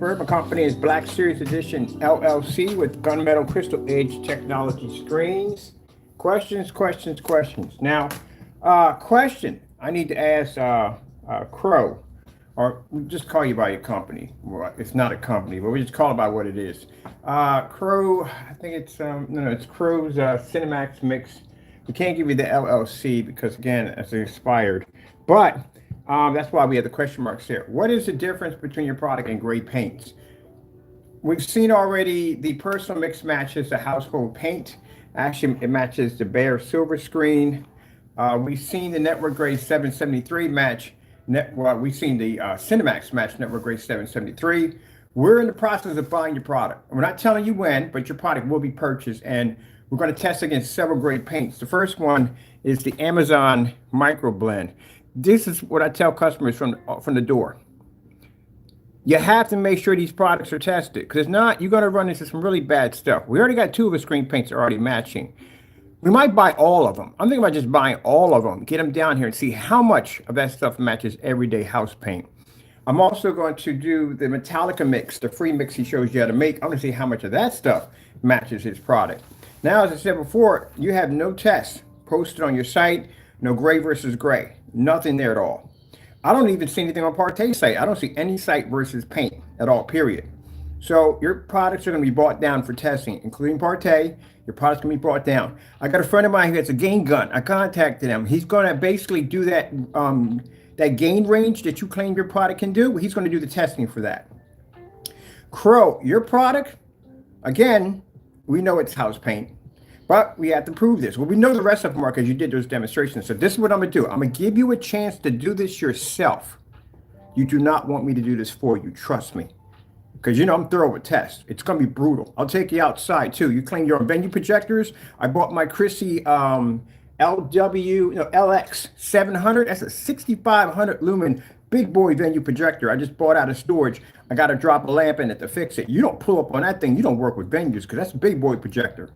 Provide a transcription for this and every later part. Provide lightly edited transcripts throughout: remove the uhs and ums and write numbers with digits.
expert. My company is Black Series Edition LLC with gunmetal crystal edge technology screens. Questions. Now, question I need to ask CROW, or we just call you by your company. Well, it's not a company, but we just call it by what it is. CROW, I think it's it's CROW's CINEMAX mix. We can't give you the LLC because again, it's expired. But that's why we have the question marks here. What is the difference between your product and gray paints? We've seen already the personal mix matches the household paint. Actually, it matches the bare silver screen. We've seen the network grade 773 match. We've seen the CINEMAX match network grade 773. We're in the process of buying your product. We're not telling you when, but your product will be purchased, and we're going to test against several grade paints. The first one is the Amazon Micro Blend. This is what I tell customers from the door. You have to make sure these products are tested, because if not, you're going to run into some really bad stuff. We already got two of the screen paints that are already matching. We might buy all of them. I'm thinking about just buying all of them, get them down here and see how much of that stuff matches everyday house paint. I'm also going to do the Metallica mix, the free mix he shows you how to make. I'm going to see how much of that stuff matches his product. Now, as I said before, you have no tests posted on your site, no gray versus gray, nothing there at all. I don't even see anything on Partay's site. I don't see any site versus paint at all, period. So your products are going to be brought down for testing, including Partay. Your product's going to be brought down. I got a friend of mine who has a gain gun. I contacted him. He's going to basically do that, that gain range that you claim your product can do. He's going to do the testing for that. CROW, your product, again, we know it's house paint, but we have to prove this. Well, we know the rest of them are because you did those demonstrations. So this is what I'm going to do. I'm going to give you a chance to do this yourself. You do not want me to do this for you. Trust me. Because, you know, I'm thorough with tests. It's going to be brutal. I'll take you outside, too. You claim your own venue projectors. I bought my Chrissy LX 700. That's a 6,500 lumen big boy venue projector. I just bought out of storage. I got to drop a lamp in it to fix it. You don't pull up on that thing. You don't work with venues because that's a big boy projector.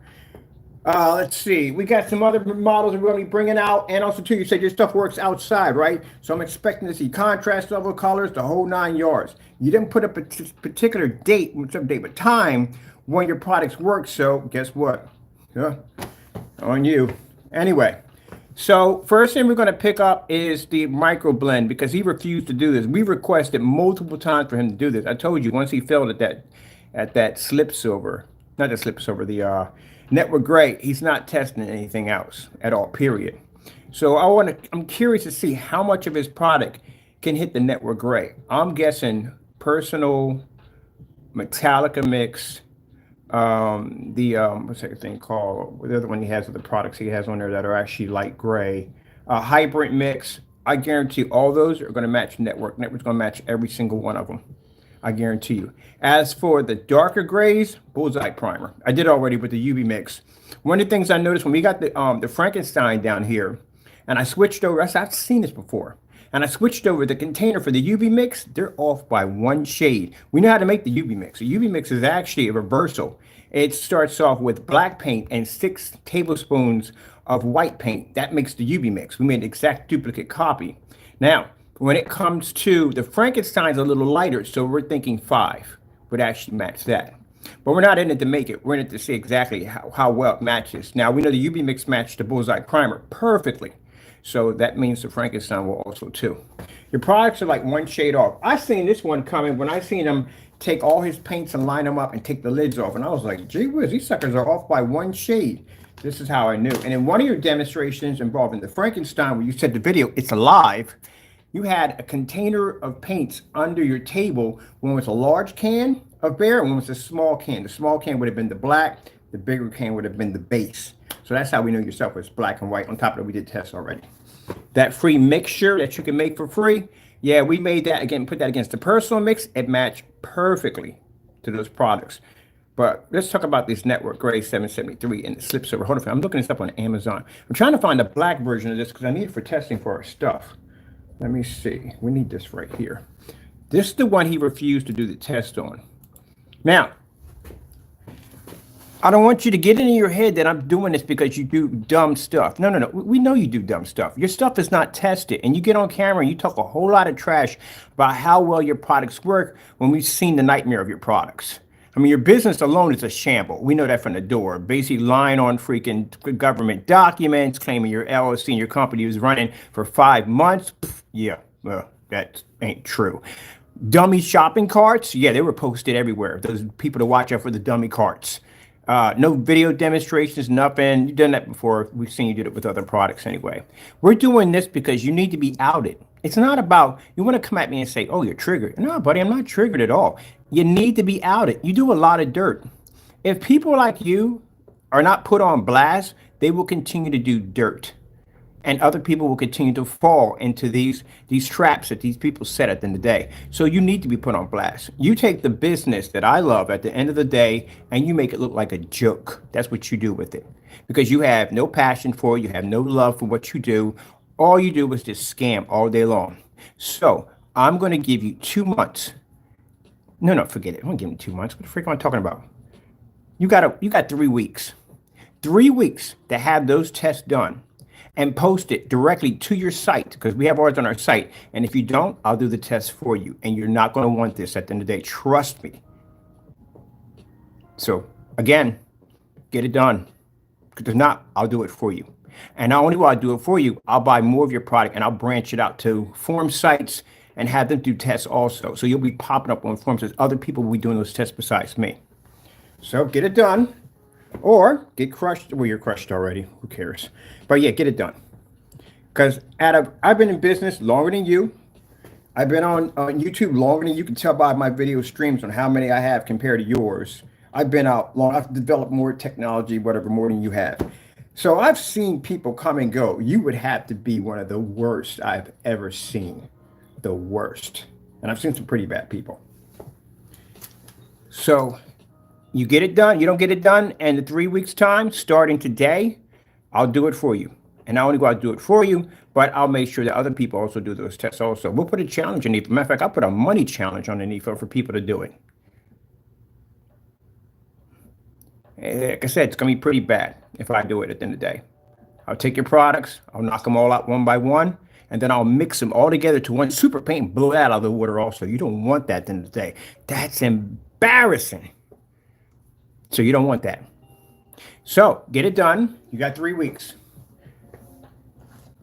Let's see. We got some other models that we're going to be bringing out. And also, too, you said your stuff works outside, right? So I'm expecting to see contrast level colors, the whole 9 yards. You didn't put a particular date, but time when your products work. So guess what? Yeah, on you. Anyway, so first thing we're going to pick up is the micro blend because he refused to do this. We requested multiple times for him to do this. I told you once he failed at that slip silver, not the slip silver, the network gray, he's not testing anything else at all, period. So I'm curious to see how much of his product can hit the network gray. I'm guessing personal, Metallica mix, what's that thing called? The other one he has of the products he has on there that are actually light gray. Hybrid mix. I guarantee all those are going to match network. Network's going to match every single one of them. I guarantee you. As for the darker grays, bullseye primer. I did already with the UV mix. One of the things I noticed when we got the Frankenstein down here, and I switched over, I've seen this before, and I switched over the container for the UV mix, they're off by one shade. We know how to make the UV mix. The UV mix is actually a reversal. It starts off with black paint and 6 tablespoons of white paint. That makes the UV mix. We made an exact duplicate copy. Now, when it comes to the Frankenstein's a little lighter, so we're thinking 5 would actually match that. But we're not in it to make it. We're in it to see exactly how well it matches. Now, we know the UV mix matched the bullseye primer perfectly. So that means the Frankenstein will also too. Your products are like one shade off. I seen this one coming when I seen him take all his paints and line them up and take the lids off. And I was like, gee whiz, these suckers are off by one shade. This is how I knew. And in one of your demonstrations involving the Frankenstein, where you said the video, it's alive, you had a container of paints under your table. One was a large can of Bear and one was a small can. The small can would have been the black. The bigger can would have been the base. So that's how we know your stuff was black and white. On top of that, we did tests already. That free mixture that you can make for free, yeah, we made that, again, put that against the personal mix. It matched perfectly to those products. But let's talk about this network gray 773 and the slip silver. Hold on, I'm looking this up on Amazon. I'm trying to find a black version of this because I need it for testing for our stuff. Let me see. We need this right here. This is the one he refused to do the test on. Now, I don't want you to get into your head that I'm doing this because you do dumb stuff. No, no, no. We know you do dumb stuff. Your stuff is not tested. And you get on camera and you talk a whole lot of trash about how well your products work when we've seen the nightmare of your products. I mean, your business alone is a shamble. We know that from the door. Basically lying on freaking government documents, claiming your LLC and your company was running for 5 months. Pff, yeah, well, that ain't true. Dummy shopping carts, yeah, they were posted everywhere. Those people to watch out for the dummy carts. No video demonstrations, nothing. You've done that before. We've seen you do it with other products anyway. We're doing this because you need to be outed. It's not about, you want to come at me and say, oh, you're triggered. No, buddy, I'm not triggered at all. You need to be outed. You do a lot of dirt. If people like you are not put on blast, they will continue to do dirt. And other people will continue to fall into these traps that these people set at the end of the day. So you need to be put on blast. You take the business that I love at the end of the day and you make it look like a joke. That's what you do with it. Because you have no passion for it. You have no love for what you do. All you do is just scam all day long. So I'm going to give you 2 months. No, forget it. I'm going to give you 2 months. What the freak am I talking about? You got 3 weeks. 3 weeks to have those tests done. And post it directly to your site because we have ours on our site. And if you don't, I'll do the test for you. And you're not going to want this at the end of the day. Trust me. So again, get it done. Because if not, I'll do it for you. And not only will I do it for you, I'll buy more of your product and I'll branch it out to forum sites and have them do tests also. So you'll be popping up on forums as other people will be doing those tests besides me. So get it done. Or get crushed. Well, you're crushed already. Who cares? But yeah, get it done. Because I've been in business longer than you. I've been on YouTube longer than you can tell by my video streams on how many I have compared to yours. I've been out long. I've developed more technology, whatever, more than you have. So I've seen people come and go. You would have to be one of the worst I've ever seen. The worst. And I've seen some pretty bad people. So you get it done. You don't get it done in the 3 weeks time, starting today, I'll do it for you. And not only will I do it for you, but I'll make sure that other people also do those tests also. We'll put a challenge underneath. Matter of fact, I'll put a money challenge underneath for people to do it. Like I said, it's going to be pretty bad if I do it at the end of the day. I'll take your products, I'll knock them all out one by one, and then I'll mix them all together to one super paint and blow that out of the water also. You don't want that at the end of the day. That's embarrassing. So you don't want that. So get it done. You got 3 weeks.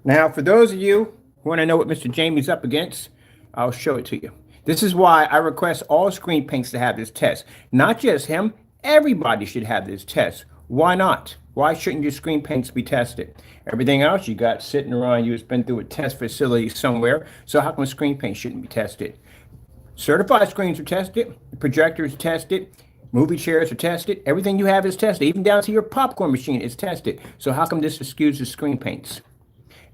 Now, for those of you who want to know what Mr. Jamie's up against, I'll show it to you. This is why I request all screen paints to have this test. Not just him, everybody should have this test. Why not? Why shouldn't your screen paints be tested? Everything else you got sitting around you has been through a test facility somewhere. So how come screen paint shouldn't be tested? Certified screens are tested. Projectors tested. Movie chairs are tested. Everything you have is tested. Even down to your popcorn machine is tested. So how come this excuses screen paints?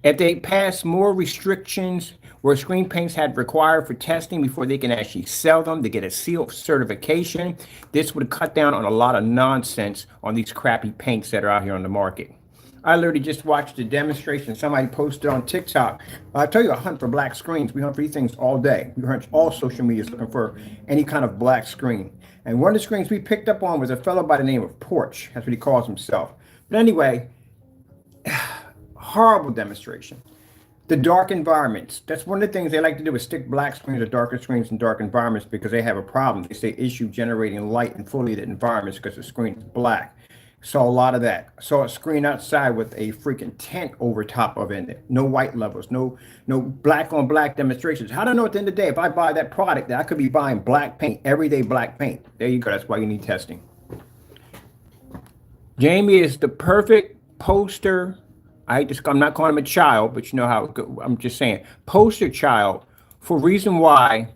If they pass more restrictions where screen paints had required for testing before they can actually sell them, to get a seal certification, this would cut down on a lot of nonsense on these crappy paints that are out here on the market. I literally just watched a demonstration somebody posted on TikTok. I tell you, I hunt for black screens. We hunt for these things all day. We hunt all social media looking for any kind of black screen. And one of the screens we picked up on was a fellow by the name of Porch. That's what he calls himself. But anyway, horrible demonstration. The dark environments. That's one of the things they like to do is stick black screens or darker screens in dark environments because they have a problem. They say issue generating light in fully lit environments because the screen is black. Saw a lot of that. Saw a screen outside with a freaking tent over top of it. No white levels, no black on black demonstrations. How do I know at the end of the day if I buy that product that I could be buying black paint, everyday black paint? There you go. That's why you need testing. Jamie is the perfect poster. I'm not calling him a child, but you know how I'm just saying poster child for reason why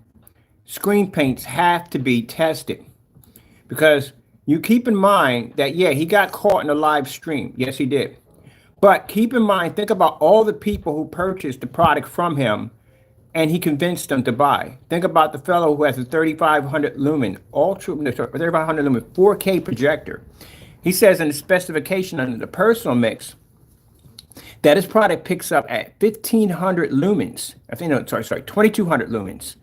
screen paints have to be tested. Because you keep in mind that, yeah, he got caught in a live stream. Yes, he did. But keep in mind, think about all the people who purchased the product from him and he convinced them to buy. Think about the fellow who has a 3500 lumen, 3500 lumen 4K projector. He says in the specification under the personal mix that his product picks up at 1500 lumens. 2200 lumens.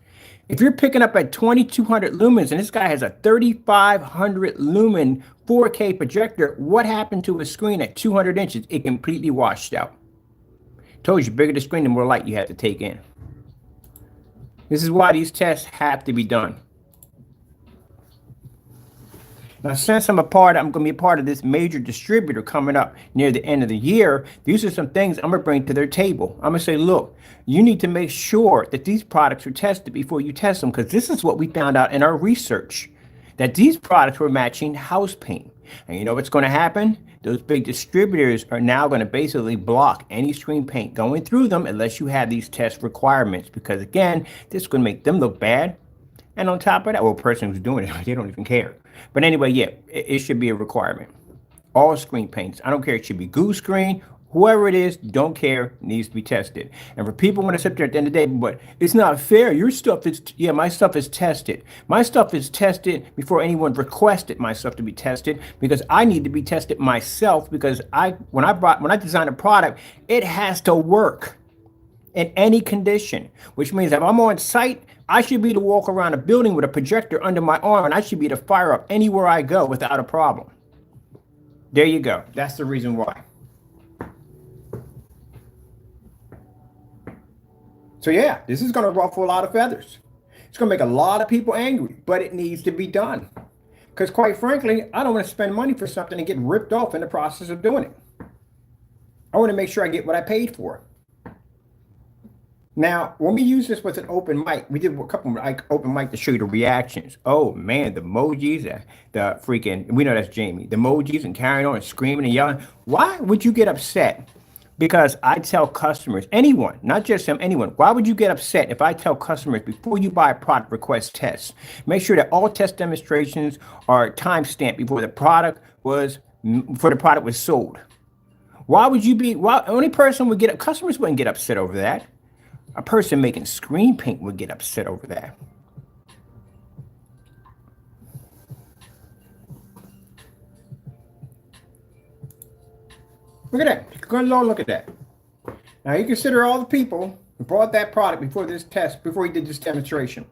If you're picking up at 2200 lumens and this guy has a 3500 lumen 4K projector, what happened to a screen at 200 inches? It completely washed out. Told you, bigger the screen, the more light you have to take in. This is why these tests have to be done. Now, since I'm going to be a part of this major distributor coming up near the end of the year, these are some things I'm going to bring to their table. I'm going to say, look, you need to make sure that these products are tested before you test them, because this is what we found out in our research, that these products were matching house paint. And you know what's going to happen? Those big distributors are now going to basically block any screen paint going through them unless you have these test requirements, because again, this is going to make them look bad. And on top of that, well, the person who's doing it, they don't even care. But anyway, yeah, it should be a requirement. All screen paints, I don't care. It should be goo screen, whoever it is, don't care, needs to be tested. And for people want to sit there at the end of the day, but it's not fair. Your stuff is, yeah, my stuff is tested. My stuff is tested before anyone requested my stuff to be tested, because I need to be tested myself, because when I design a product, it has to work in any condition, which means if I'm on site, I should be able to walk around a building with a projector under my arm, and I should be able to fire up anywhere I go without a problem. There you go. That's the reason why. So yeah, this is going to ruffle a lot of feathers. It's going to make a lot of people angry, but it needs to be done. Because quite frankly, I don't want to spend money for something and get ripped off in the process of doing it. I want to make sure I get what I paid for. Now, when we use this with an open mic, we did a couple of open mic to show you the reactions. Oh man, the emojis, the freaking, we know that's Jamie, the emojis and carrying on and screaming and yelling. Why would you get upset? Because I tell customers, anyone, not just him, anyone, why would you get upset if I tell customers before you buy a product, request tests? Make sure that all test demonstrations are timestamped before the product was sold. Why would you be, only person would customers wouldn't get upset over that. A person making screen paint would get upset over that. Look at that. Good Lord, look at that. Now you consider all the people who bought that product before this test, before he did this demonstration.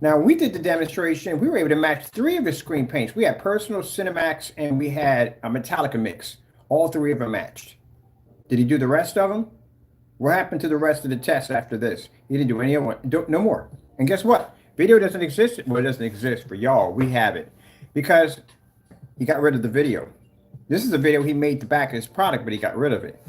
Now we did the demonstration. We were able to match 3 of the screen paints. We had Personal, CINEMAX, and we had a Metallica mix. All 3 of them matched. Did he do the rest of them? What happened to the rest of the tests after this? He didn't do any of them, no more. And guess what? Video doesn't exist. Well, it doesn't exist for y'all. We have it because he got rid of the video. This is a video he made the back of his product, but he got rid of it.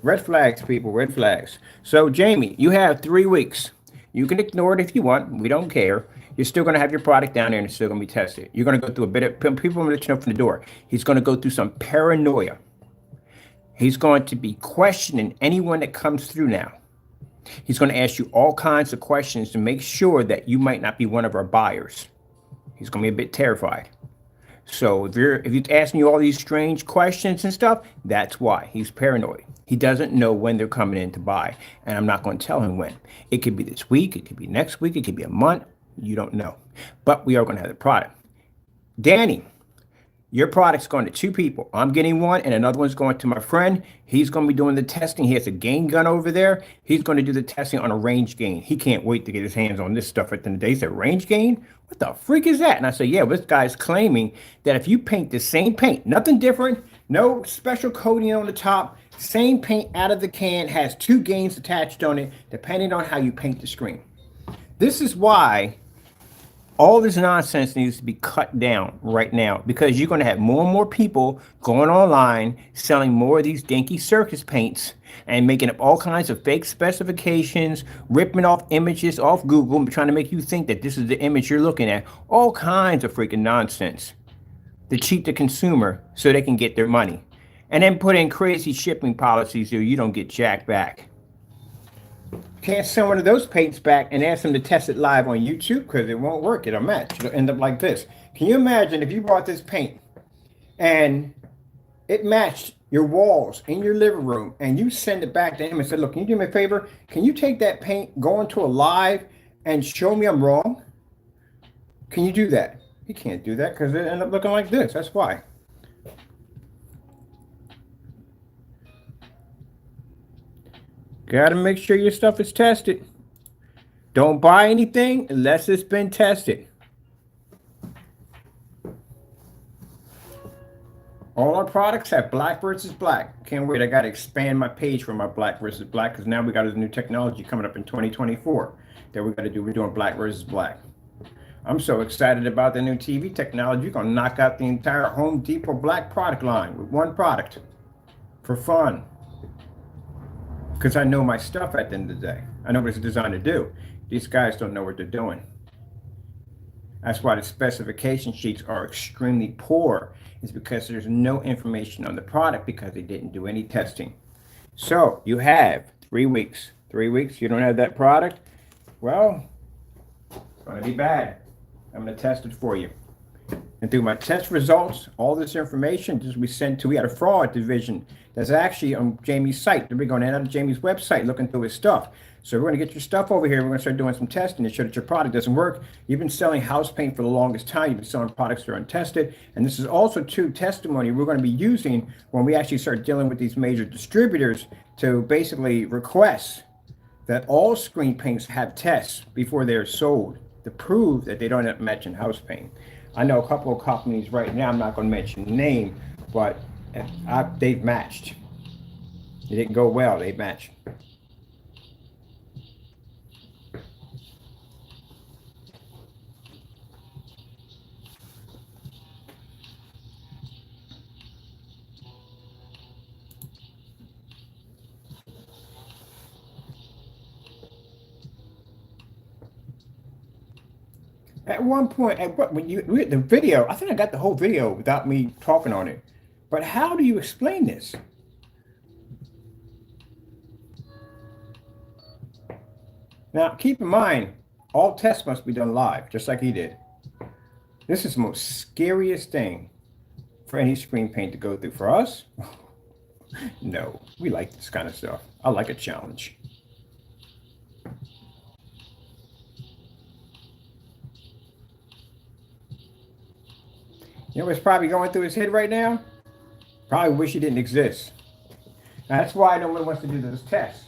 Red flags, people, red flags. So, Jamie, you have 3 weeks. You can ignore it if you want. We don't care. You're still going to have your product down there and it's still going to be tested. You're going to go through a bit of, people will let you know from the door. He's going to go through some paranoia. He's going to be questioning anyone that comes through now. He's going to ask you all kinds of questions to make sure that you might not be one of our buyers. He's going to be a bit terrified. So if he's asking you all these strange questions and stuff, that's why. He's paranoid. He doesn't know when they're coming in to buy. And I'm not going to tell him when. It could be this week. It could be next week. It could be a month. You don't know. But we are going to have the product. Danny, your product's going to 2 people. I'm getting one and another one's going to my friend. He's going to be doing the testing. He has a gain gun over there. He's going to do the testing on a range gain. He can't wait to get his hands on this stuff at the end of the day. He said, range gain? What the freak is that? And I said, yeah, this guy's claiming that if you paint the same paint, nothing different, no special coating on the top, same paint out of the can, has 2 gains attached on it, depending on how you paint the screen. This is why all this nonsense needs to be cut down right now, because you're going to have more and more people going online selling more of these dinky circus paints and making up all kinds of fake specifications, ripping off images off Google and trying to make you think that this is the image you're looking at. All kinds of freaking nonsense to cheat the consumer so they can get their money. And then put in crazy shipping policies so you don't get jacked back. Can't send one of those paints back and ask them to test it live on YouTube because it won't work. It'll match. It'll end up like this. Can you imagine if you bought this paint and it matched your walls in your living room and you send it back to him and said, look, can you do me a favor? Can you take that paint, go into a live and show me I'm wrong? Can you do that? He can't do that because it ended up looking like this. That's why. Got to make sure your stuff is tested. Don't buy anything unless it's been tested. All our products have black versus black. Can't wait. I got to expand my page for my black versus black because now we got a new technology coming up in 2024 that we got to do. We're doing black versus black. I'm so excited about the new TV technology. You're going to knock out the entire Home Depot black product line with one product for fun. Because I know my stuff at the end of the day. I know what it's designed to do. These guys don't know what they're doing. That's why the specification sheets are extremely poor. It's because there's no information on the product because they didn't do any testing. So you have 3 weeks. 3 weeks, you don't have that product? Well, it's going to be bad. I'm going to test it for you. And through my test results, all this information just we sent to, we had a fraud division that's actually on Jamie's site. Then we're going to end up on Jamie's website looking through his stuff. So we're going to get your stuff over here. We're going to start doing some testing to show that your product doesn't work. You've been selling house paint for the longest time. You've been selling products that are untested. And this is also testimony we're going to be using when we actually start dealing with these major distributors to basically request that all screen paints have tests before they're sold to prove that they don't have matching house paint. I know a couple of companies right now, I'm not going to mention the name, but they've matched. It didn't go well, they matched. At one point, when you read the video, I think I got the whole video without me talking on it. But how do you explain this? Now, keep in mind, all tests must be done live, just like he did. This is the most scariest thing for any screen paint to go through. For us, no, we like this kind of stuff. I like a challenge. You know what's probably going through his head right now? Probably wish he didn't exist. Now, that's why no one wants to do this test.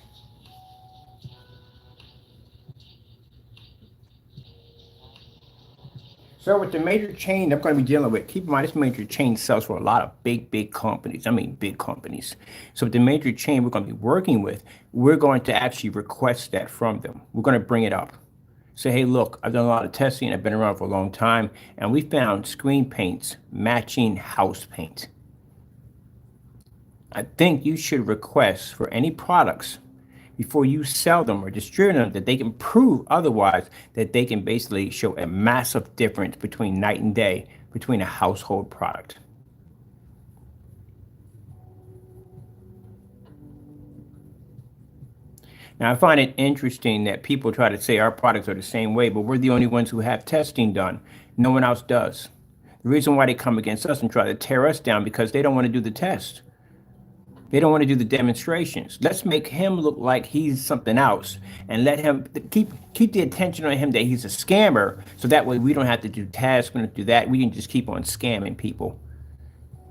So with the major chain I'm going to be dealing with, keep in mind this major chain sells for a lot of big companies. I mean big companies. So with the major chain we're going to be working with, we're going to actually request that from them. We're going to bring it up. Say, hey, look, I've done a lot of testing. I've been around for a long time, and we found screen paints matching house paint. I think you should request for any products before you sell them or distribute them that they can prove otherwise, that they can basically show a massive difference between night and day between a household product. Now, I find it interesting that people try to say our products are the same way, but we're the only ones who have testing done. No one else does. The reason why they come against us and try to tear us down because they don't want to do the test. They don't want to do the demonstrations. Let's make him look like he's something else and let him keep the attention on him that he's a scammer. So that way we don't have to do tasks, we don't do that. We can just keep on scamming people.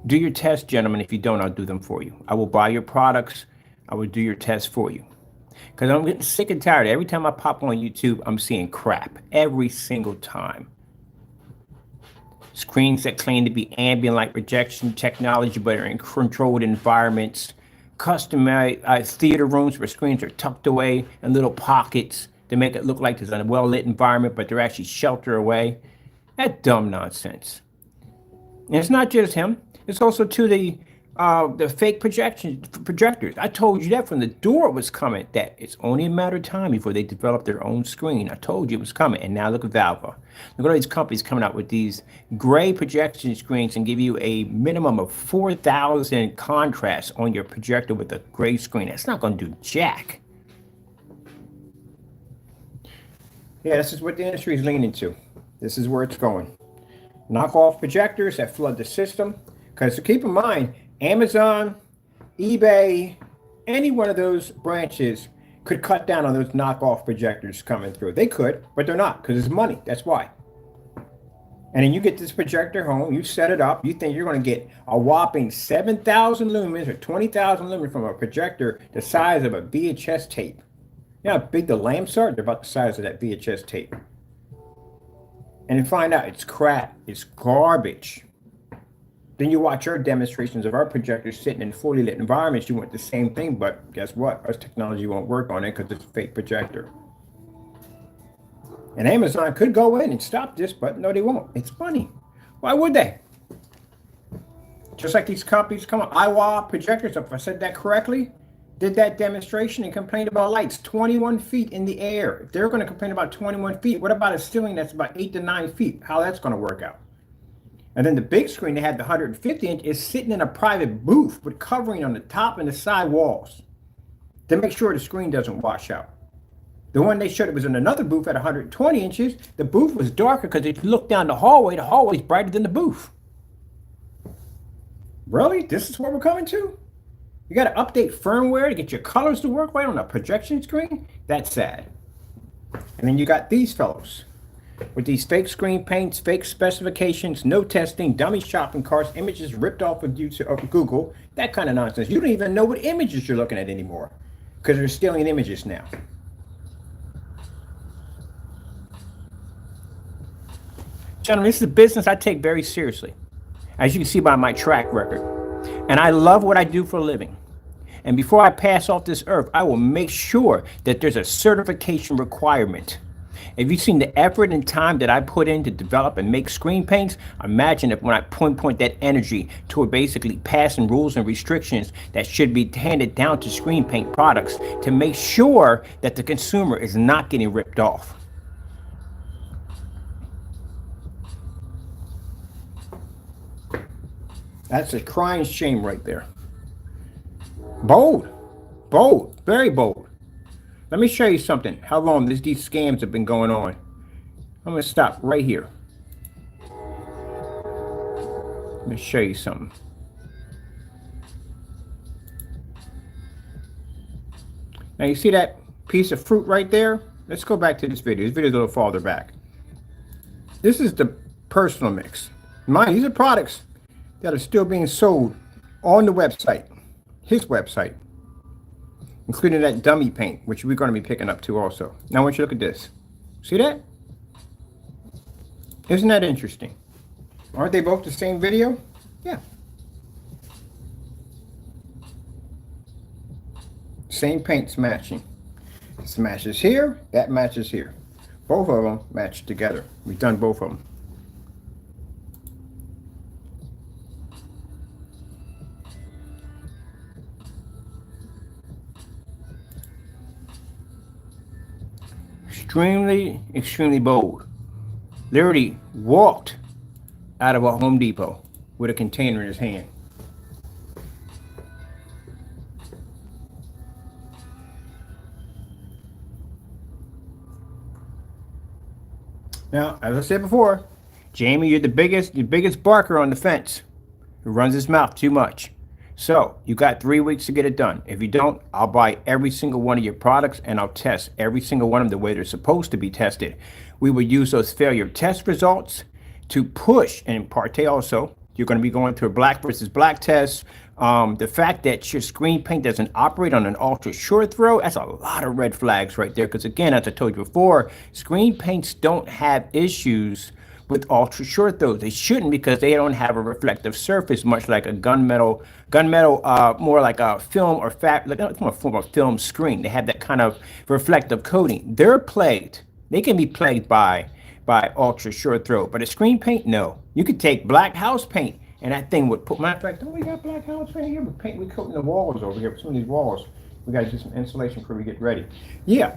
Do your tests, gentlemen. If you don't, I'll do them for you. I will buy your products. I will do your tests for you. Because I'm getting sick and tired. Every time I pop on YouTube, I'm seeing crap. Every single time. Screens that claim to be ambient light projection technology, but are in controlled environments. Customized theater rooms where screens are tucked away in little pockets to make it look like there's a well-lit environment, but they're actually sheltered away. That's dumb nonsense. And it's not just him. It's also to the fake projectors. I told you that from the door it was coming, that it's only a matter of time before they develop their own screen. I told you it was coming. And now look at ALFA. Look at all these companies coming out with these gray projection screens and give you a minimum of 4,000 contrast on your projector with a gray screen. That's not going to do jack. Yeah, this is what the industry is leaning to. This is where it's going. Knock off projectors that flood the system. Because keep in mind, Amazon, eBay, any one of those branches could cut down on those knockoff projectors coming through. They could, but they're not because it's money. That's why. And then you get this projector home, you set it up, you think you're going to get a whopping 7,000 lumens or 20,000 lumens from a projector the size of a VHS tape. You know how big the lamps are? They're about the size of that VHS tape. And you find out it's crap, it's garbage. Then you watch our demonstrations of our projectors sitting in fully lit environments. You want the same thing, but guess what? Our technology won't work on it because it's a fake projector. And Amazon could go in and stop this, but no, they won't. It's funny. Why would they? Just like these companies come on, IWA projectors, if I said that correctly, did that demonstration and complained about lights 21 feet in the air. If they're going to complain about 21 feet, what about a ceiling that's about 8 to 9 feet? How that's going to work out? And then the big screen, they had the 150-inch, is sitting in a private booth with covering on the top and the side walls to make sure the screen doesn't wash out. The one they showed, it was in another booth at 120 inches. The booth was darker because if you look down the hallway's brighter than the booth. Really? This is what we're coming to? You got to update firmware to get your colors to work right on a projection screen? That's sad. And then you got these fellows with these fake screen paints, fake specifications, no testing, dummy shopping carts, images ripped off of YouTube, of Google, that kind of nonsense. You don't even know what images you're looking at anymore because they're stealing images now. Gentlemen, this is a business I take very seriously, as you can see by my track record. And I love what I do for a living. And before I pass off this earth, I will make sure that there's a certification requirement. If you've seen the effort and time that I put in to develop and make screen paints, imagine if when I point that energy toward basically passing rules and restrictions that should be handed down to screen paint products to make sure that the consumer is not getting ripped off. That's a crying shame right there. Bold, very bold. Let me show you something, how long these scams have been going on. I'm gonna stop right here. Let me show you something. Now you see that piece of fruit right there? Let's go back to this video. This video is a little farther back. This is the personal mix. Mind, these are products that are still being sold on the website, his website, including that dummy paint, which we're going to be picking up too also. Now I want you to look at this. See that? Isn't that interesting? Aren't they both the same video? Yeah. Same paints matching. This matches here, that matches here. Both of them match together. We've done both of them. Extremely bold. Literally walked out of a Home Depot with a container in his hand. Now, as I said before, Jamie, you're the biggest barker on the fence who runs his mouth too much. So you got 3 weeks to get it done. If you don't, I'll buy every single one of your products and I'll test every single one of them the way they're supposed to be tested. We will use those failure test results to push, and in parte also, you're going to be going through a black versus black test. The fact that your screen paint doesn't operate on an ultra short throw, that's a lot of red flags right there. Because again, as I told you before, screen paints don't have issues with ultra short throws. They shouldn't, because they don't have a reflective surface, much like a gunmetal, more like a film or it's more a form of film screen. They have that kind of reflective coating. They're plagued. They can be plagued by ultra short throw, but a screen paint, no. You could take black house paint and that thing would put, matter of fact, don't we got black house paint here? We're coating the walls over here. Some of these walls, we got to do some insulation before we get ready. Yeah,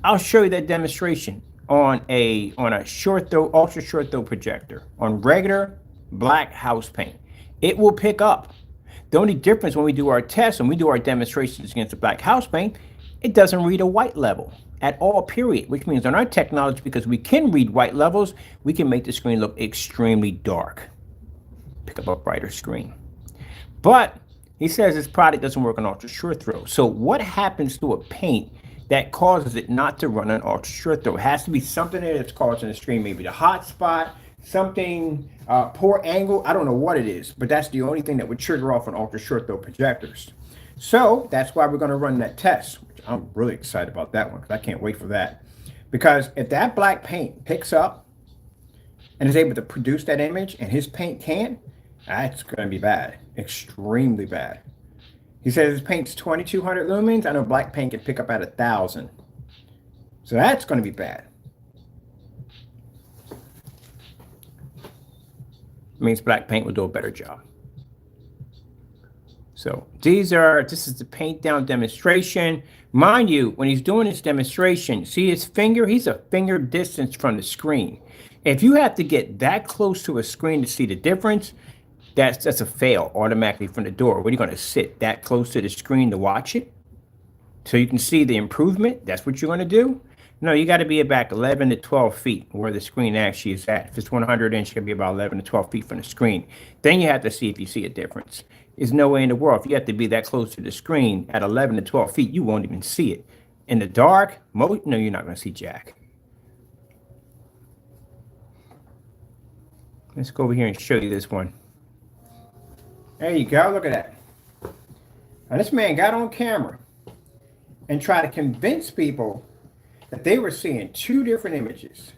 I'll show you that demonstration on a short throw, ultra short throw projector on regular black house paint. It will pick up. The only difference when we do our tests and we do our demonstrations against the black house paint, it doesn't read a white level at all, period, which means on our technology, because we can read white levels, we can make the screen look extremely dark. Pick up a brighter screen. But he says this product doesn't work on ultra short throw. So what happens to a paint that causes it not to run on ultra short throw? It has to be something there that's causing the screen, maybe the hot spot, something, poor angle. I don't know what it is, but that's the only thing that would trigger off on ultra short throw projectors. So that's why we're going to run that test, which I'm really excited about that one because I can't wait for that. Because if that black paint picks up and is able to produce that image and his paint can't, that's going to be bad, extremely bad. He says his paint's 2200 lumens. I know black paint can pick up at 1000. So that's going to be bad. Means black paint will do a better job. So this is the paint down demonstration. Mind you, when he's doing this demonstration, see his finger? He's a finger distance from the screen. If you have to get that close to a screen to see the difference, that's a fail automatically from the door. What are you going to sit that close to the screen to watch it? So you can see the improvement? That's what you're going to do? No, you got to be back 11 to 12 feet where the screen actually is at. If it's 100 inch, it's going to be about 11 to 12 feet from the screen. Then you have to see if you see a difference. There's no way in the world. If you have to be that close to the screen at 11 to 12 feet, you won't even see it. In the dark, no, you're not going to see jack. Let's go over here and show you this one. There you go. Look at that. Now, this man got on camera and tried to convince people that they were seeing two different images.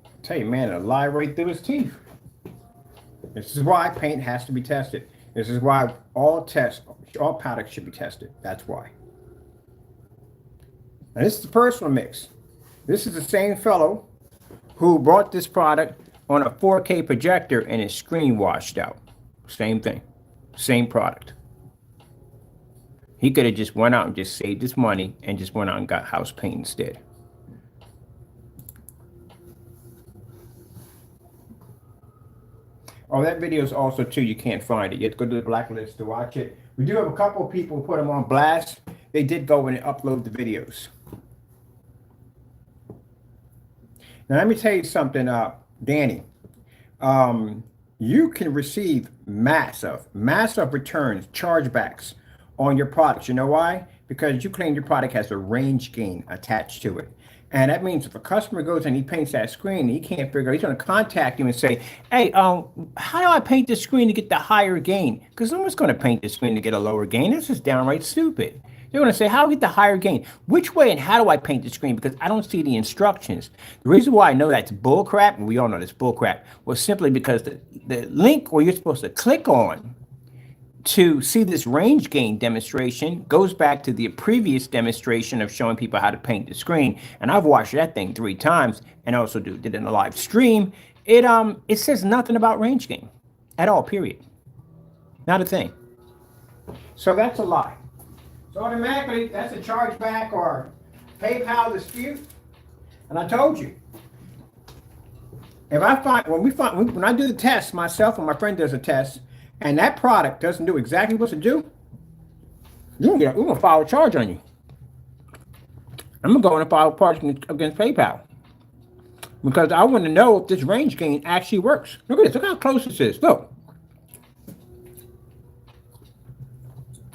I tell you, man, it'll lie right through his teeth. This is why paint has to be tested. This is why all products should be tested. That's why. Now, this is the personal mix. This is the same fellow who brought this product on a 4K projector and his screen washed out. Same thing. Same product. He could have just went out and just saved his money and just went out and got house paint instead. Oh, that video is also too, you can't find it. You have to go to the blacklist to watch it. We do have a couple of people who put them on blast. They did go in and upload the videos. Now, let me tell you something, Danny. You can receive massive returns, chargebacks on your products. You know why? Because you claim your product has a range gain attached to it. And that means if a customer goes and he paints that screen and he can't figure out, he's going to contact you and say, hey, how do I paint the screen to get the higher gain? Because no one's going to paint the screen to get a lower gain. This is downright stupid. They're going to say, how do I get the higher gain? Which way and how do I paint the screen? Because I don't see the instructions. The reason why I know that's bull crap, and we all know that's bull crap, was simply because the link where you're supposed to click on to see this range gain demonstration goes back to the previous demonstration of showing people how to paint the screen. And I've watched that thing 3 times and also did it in a live stream. It says nothing about range gain at all, period. Not a thing. So that's a lie. So automatically that's a chargeback or PayPal dispute. And I told you, if I find, when I do the test myself and my friend does a test, and that product doesn't do exactly what it do, we're gonna file a charge on you. I'm gonna go and file a charge against PayPal because I want to know if this range gain actually works. Look at this. Look how close this is. Look.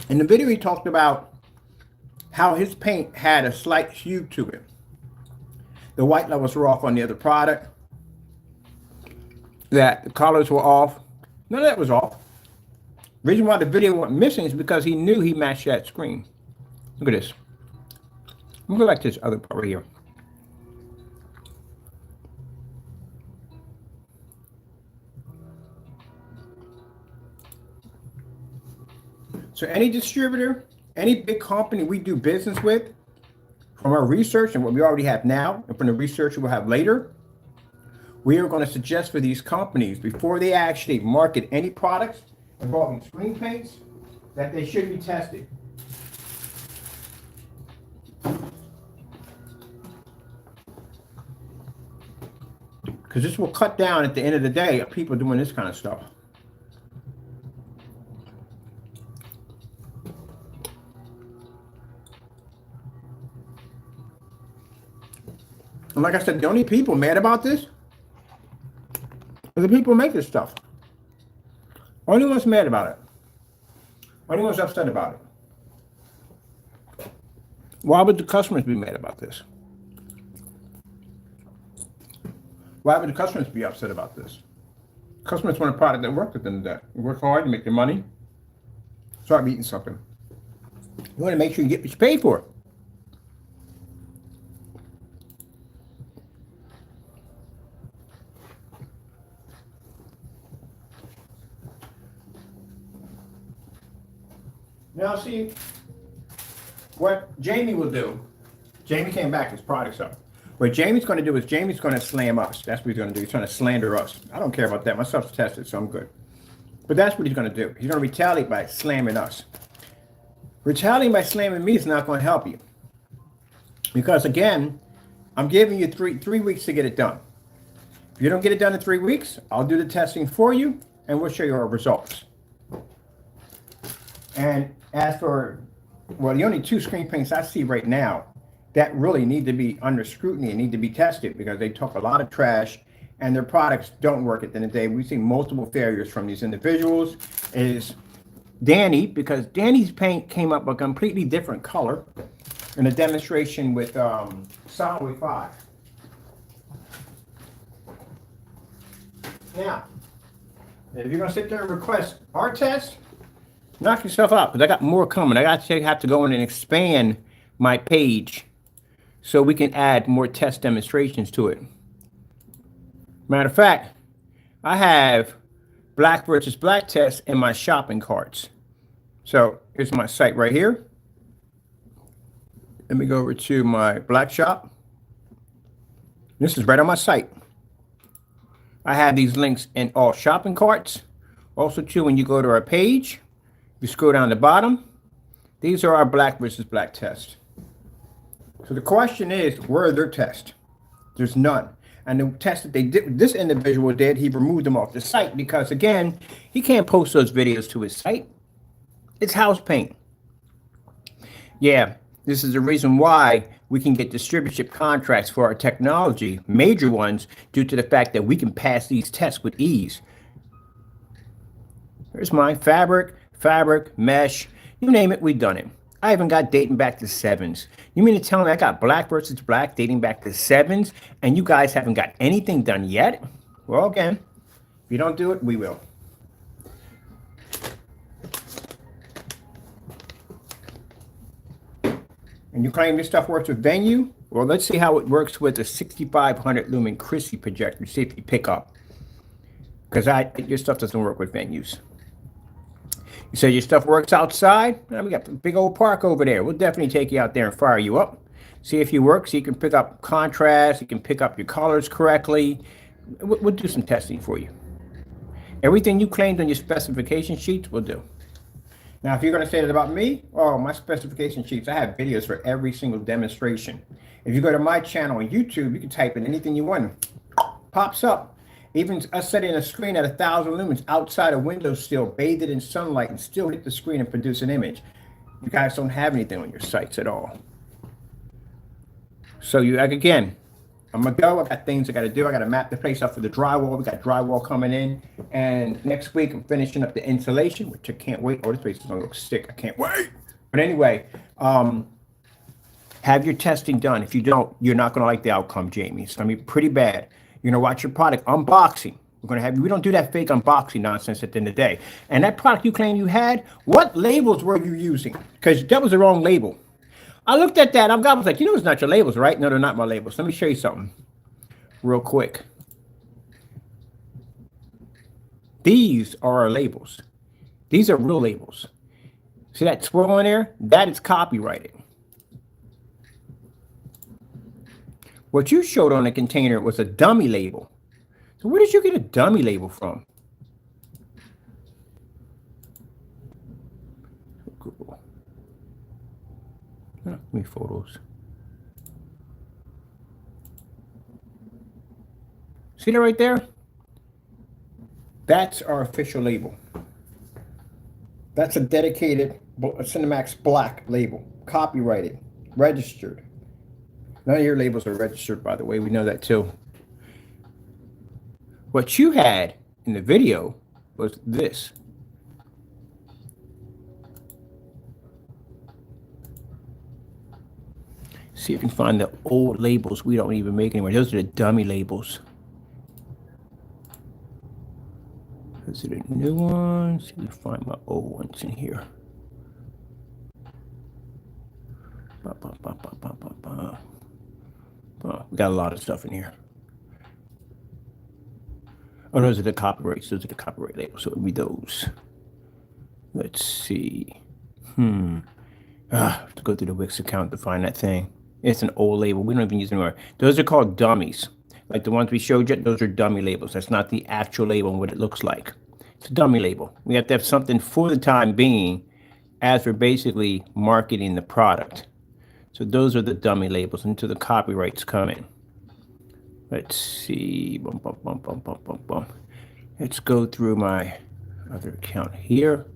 In the video, he talked about how his paint had a slight hue to it. The white levels were off on the other product. That the colors were off. None of that was off. The reason why the video went missing is because he knew he matched that screen. Look at this. Let me go back to this other part right here. So any distributor, any big company we do business with, from our research and what we already have now, and from the research we'll have later, we are going to suggest for these companies, before they actually market any products involving screen paints, that they should be tested. Because this will cut down at the end of the day of people doing this kind of stuff. And like I said, the only people mad about this are the people who make this stuff. Only one's mad about it. Only one's upset about it. Why would the customers be mad about this? Why would the customers be upset about this? Customers want a product that works with them, that work hard, make their money, Sorry, I'm eating something. You want to make sure you get what you pay for. Now, see, what Jamie will do, Jamie came back, his product's up. What Jamie's going to do is Jamie's going to slam us. That's what he's going to do. He's trying to slander us. I don't care about that. My stuff's tested, so I'm good. But that's what he's going to do. He's going to retaliate by slamming us. Retaliating by slamming me is not going to help you. Because, again, I'm giving you three weeks to get it done. If you don't get it done in 3 weeks, I'll do the testing for you, and we'll show you our results. And as for, well, the only 2 screen prints I see right now that really need to be under scrutiny and need to be tested because they talk a lot of trash and their products don't work at the end of the day. We've seen multiple failures from these individuals. Is Danny, because Danny's paint came up a completely different color in a demonstration with Solid 5. Now, if you're going to sit there and request our test, knock yourself out, because I got more coming. I have to go in and expand my page so we can add more test demonstrations to it. Matter of fact, I have black versus black tests in my shopping carts. So here's my site right here. Let me go over to my black shop. This is right on my site. I have these links in all shopping carts. Also, too, when you go to our page, you scroll down the bottom, these are our black versus black tests. So the question is, where are their tests? There's none. And the test that they did, this individual did, he removed them off the site because, again, he can't post those videos to his site. It's house paint. Yeah, this is the reason why we can get distributorship contracts for our technology, major ones, due to the fact that we can pass these tests with ease. Here's mine, fabric, mesh, you name it, we've done it. I even got dating back to 7s. You mean to tell me I got black versus black dating back to 7s, and you guys haven't got anything done yet? Well, again, if you don't do it, we will. And you claim this stuff works with venue? Well, let's see how it works with a 6500 lumen Christie projector. See if you pick up. Because your stuff doesn't work with venues. You say your stuff works outside? Well, we got a big old park over there. We'll definitely take you out there and fire you up. See if you work, so you can pick up contrast, you can pick up your colors correctly. We'll do some testing for you. Everything you claimed on your specification sheets, we'll do. Now, if you're going to say that about me, oh, my specification sheets, I have videos for every single demonstration. If you go to my channel on YouTube, you can type in anything you want. Pops up. Even us setting a screen at 1,000 lumens outside a window still, bathe it in sunlight, and still hit the screen and produce an image. You guys don't have anything on your sites at all. So you, like, again, I'm going to go. I got things I got to do. I got to map the place up for the drywall. We got drywall coming in. And next week, I'm finishing up the insulation, which I can't wait. Oh, this place is going to look sick. I can't wait. But anyway, have your testing done. If you don't, you're not going to like the outcome, Jamie. It's going to be pretty bad. You're going to watch your product unboxing. We're going to have, we don't do that fake unboxing nonsense at the end of the day. And that product you claim you had, what labels were you using? Because that was the wrong label. I looked at that. I was like, you know, it's not your labels, right? No, they're not my labels. Let me show you something real quick. These are our labels. These are real labels. See that swirl in there? That is copyrighted. What you showed on the container was a dummy label. So where did you get a dummy label from? Cool. Let me photos. See that right there? That's our official label. That's a dedicated CINEMAX black label, copyrighted, registered. None of your labels are registered, by the way. We know that too. What you had in the video was this. See if you can find the old labels we don't even make anymore. Those are the dummy labels. Those are the new ones. See if you find my old ones in here. We got a lot of stuff in here. Oh, those are the copyrights. Those are the copyright labels. So it would be those. Let's see. I have to go through the Wix account to find that thing. It's an old label. We don't even use it anymore. Those are called dummies. Like the ones we showed you, those are dummy labels. That's not the actual label and what it looks like. It's a dummy label. We have to have something for the time being as we're basically marketing the product. So those are the dummy labels until the copyrights come in. Let's see. Let's go through my other account here.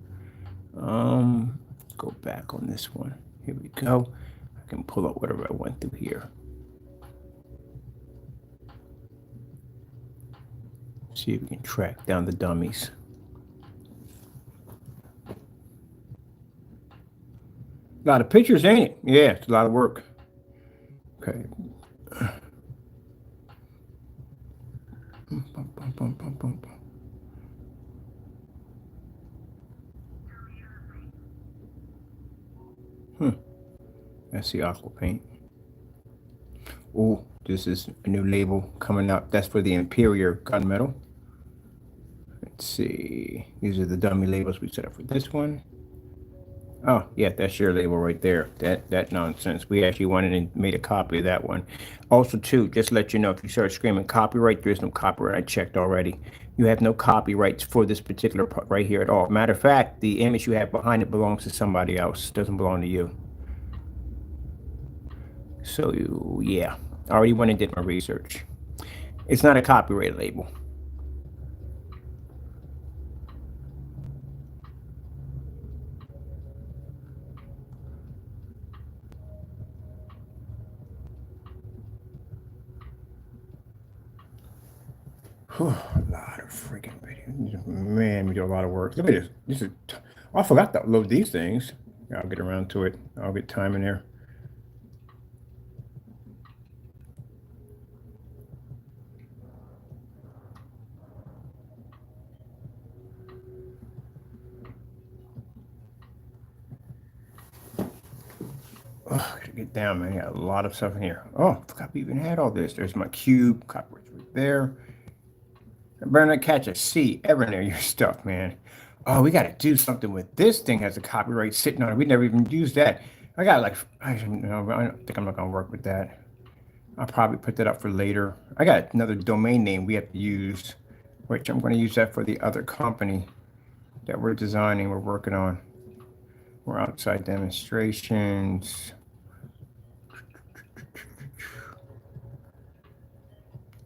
Let's go back on this one. Here we go. I can pull up whatever I went through here. See if we can track down the dummies. A lot of pictures, ain't it? Yeah, it's a lot of work. Okay. That's the aqua paint. Oh, this is a new label coming up. That's for the Imperial gunmetal. Let's see. These are the dummy labels we set up for this one. Oh, yeah, that's your label right there. That nonsense. We actually wanted and made a copy of that one. Also, too, just to let you know, if you start screaming copyright, there is no copyright. I checked already. You have no copyrights for this particular part right here at all. Matter of fact, the image you have behind it belongs to somebody else. It doesn't belong to you. So, yeah, I already went and did my research. It's not a copyright label. A lot of freaking videos. Man, we do a lot of work. Look at this. Oh, I forgot to upload these things. I'll get around to it. I'll get time in there. Oh, I gotta get down, man. I got a lot of stuff in here. Oh, I forgot we even had all this. There's my cube. Copyrights right there. I better not catch a C ever near your stuff, man. Oh, we got to do something with this thing. Has a copyright sitting on it. We never even used that. I got like, I don't know. I don't think I'm not gonna work with that. I'll probably put that up for later. I got another domain name we have to use, which I'm going to use that for the other company that we're designing. We're working on. We're outside demonstrations.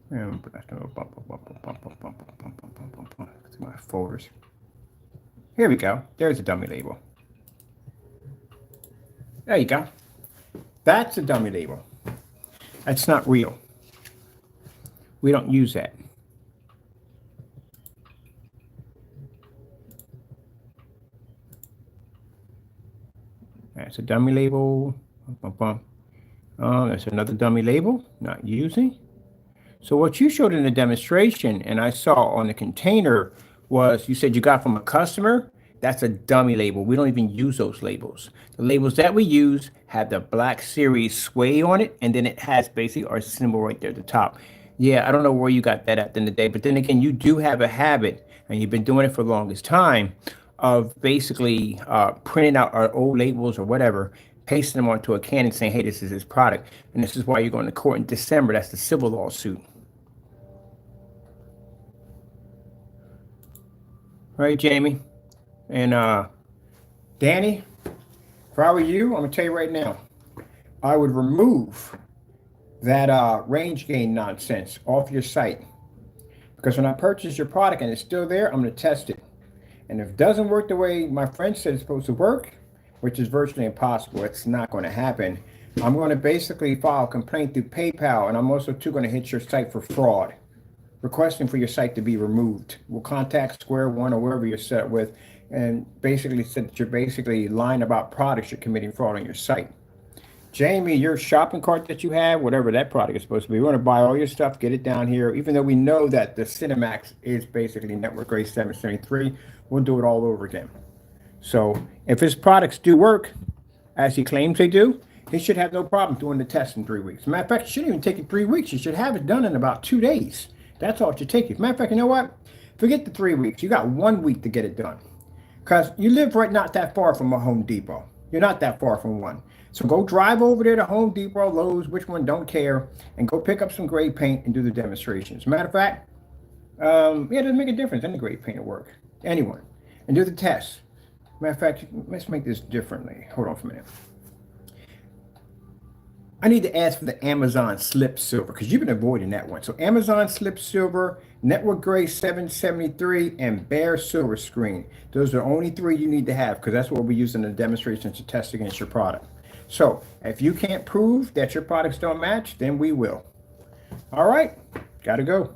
And my folders. Here we go. There's a dummy label. There you go. That's a dummy label. That's not real. We don't use that. That's a dummy label. That's another dummy label. Not using. So what you showed in the demonstration and I saw on the container was you said you got from a customer. That's a dummy label. We don't even use those labels. The labels that we use have the Black Series sway on it, and then it has basically our symbol right there at the top. Yeah, I don't know where you got that at the end of the day, but then again, you do have a habit, and you've been doing it for the longest time, of basically printing out our old labels or whatever, pasting them onto a can and saying, hey, this is his product. And this is why you're going to court in December. That's the civil lawsuit. Right, Jamie? And Danny, if I were you, I'm going to tell you right now, I would remove that range gain nonsense off your site. Because when I purchase your product and it's still there, I'm going to test it. And if it doesn't work the way my friend said it's supposed to work, which is virtually impossible, it's not going to happen, I'm going to basically file a complaint through PayPal, and I'm also too going to hit your site for fraud, requesting for your site to be removed. We'll contact Square One or wherever you're set with, and basically said that you're basically lying about products, you're committing fraud on your site. Jamie, your shopping cart that you have, whatever that product is supposed to be, we want to buy all your stuff, get it down here, even though we know that the CINEMAX is basically network grade 773, we'll do it all over again. So if his products do work, as he claims they do, he should have no problem doing the test in 3 weeks. Matter of fact, it shouldn't even take you 3 weeks. You should have it done in about 2 days. That's all it should take you. Matter of fact, you know what? Forget the 3 weeks. You got 1 week to get it done. Because you live right not that far from a Home Depot. You're not that far from one. So go drive over there to Home Depot, Lowe's, which one, don't care, and go pick up some gray paint and do the demonstrations. Matter of fact, yeah, it doesn't make a difference. Any gray paint will work. Anyone. And do the test. Matter of fact, let's make this differently. Hold on for a minute. I need to ask for the Amazon Slip Silver because you've been avoiding that one. So Amazon Slip Silver, Network Gray 773, and Bare Silver Screen. Those are the only 3 you need to have because that's what we use in the demonstrations to test against your product. So if you can't prove that your products don't match, then we will. All right, gotta go.